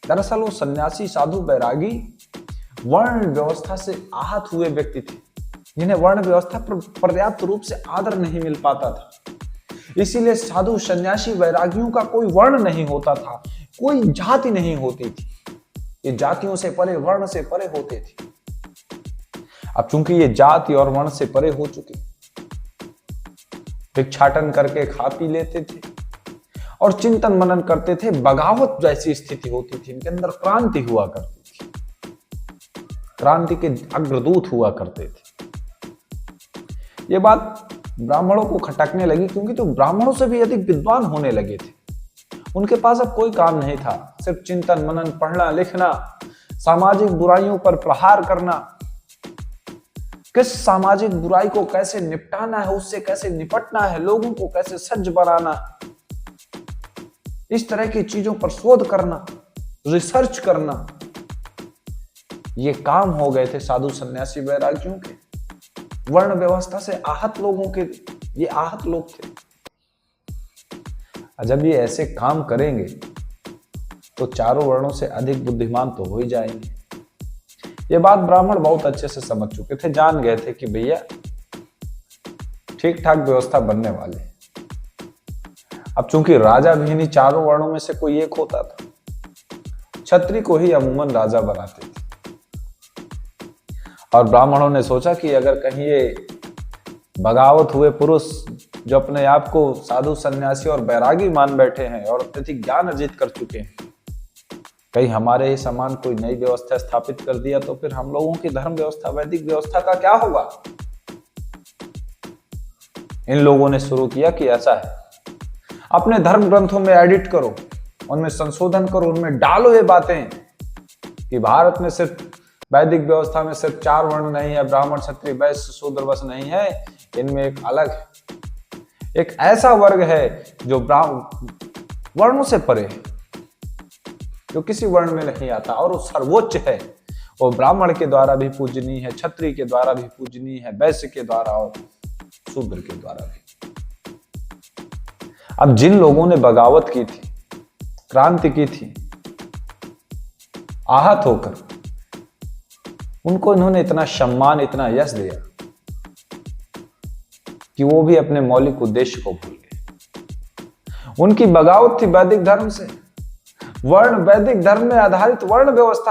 दरअसल वो सन्यासी साधु बैरागी वर्ण व्यवस्था से आहत हुए व्यक्ति थे, जिन्हें वर्ण व्यवस्था पर पर्याप्त रूप से आदर नहीं मिल पाता था। इसीलिए साधु सन्यासी वैरागियों का कोई वर्ण नहीं होता था, कोई जाति नहीं होती थी। ये जातियों से परे, वर्ण से परे होते थे। अब चूंकि ये जाति और वर्ण से परे हो चुके, भिक्षाटन करके खा पी लेते थे और चिंतन मनन करते थे। बगावत जैसी स्थिति होती थी, इनके अंदर क्रांति हुआ करती थी, क्रांति के अग्रदूत हुआ करते थे। ये बात ब्राह्मणों को खटकने लगी, क्योंकि तो ब्राह्मणों से भी अधिक विद्वान होने लगे थे। उनके पास अब कोई काम नहीं था, सिर्फ चिंतन मनन, पढ़ना लिखना, सामाजिक बुराइयों पर प्रहार करना, किस सामाजिक बुराई को कैसे निपटाना है, उससे कैसे निपटना है, लोगों को कैसे सज्ज बनाना, इस तरह की चीजों पर शोध करना, रिसर्च करना, ये काम हो गए थे साधु सन्यासी वैरागियों के। वर्ण व्यवस्था से आहत लोगों के ये आहत लोग थे। जब ये ऐसे काम करेंगे तो चारों वर्णों से अधिक बुद्धिमान तो हो ही जाएंगे। ये बात ब्राह्मण बहुत अच्छे से समझ चुके थे, जान गए थे कि भैया ठीक ठाक व्यवस्था बनने वाली है। अब चूंकि राजा भी नहीं चारों वर्णों में से कोई एक होता था, क्षत्रिय को ही अमूमन राजा बनाते थे। और ब्राह्मणों ने सोचा कि अगर कहीं ये बगावत हुए पुरुष जो अपने आप को साधु सन्यासी और बैरागी मान बैठे हैं और अत्यधिक ज्ञान अर्जित कर चुके हैं, कहीं हमारे ही समान कोई नई व्यवस्था स्थापित कर दिया तो फिर हम लोगों की धर्म व्यवस्था, वैदिक व्यवस्था का क्या होगा। इन लोगों ने शुरू किया कि ऐसा है, अपने धर्म ग्रंथों में एडिट करो, उनमें संशोधन करो, उनमें डालो ये बातें कि भारत में सिर्फ वैदिक व्यवस्था में सिर्फ 4 वर्ण नहीं है, ब्राह्मण क्षत्रिय वैश्य शूद्र बस नहीं है, इनमें एक अलग है, एक ऐसा वर्ग है जो वर्णों से परे है, जो किसी वर्ण में नहीं आता और वो सर्वोच्च है। वो ब्राह्मण के द्वारा भी पूजनीय है, क्षत्रिय के द्वारा भी पूजनीय है, वैश्य के द्वारा और शूद्र के द्वारा भी। अब जिन लोगों ने बगावत की थी, क्रांति की थी, आहत होकर, उनको इन्होंने इतना सम्मान, इतना यश दिया कि वो भी अपने मौलिक उद्देश्य को भूल गए। उनकी बगावत थी वैदिक धर्म से, वैदिक धर्म में आधारित वर्ण व्यवस्था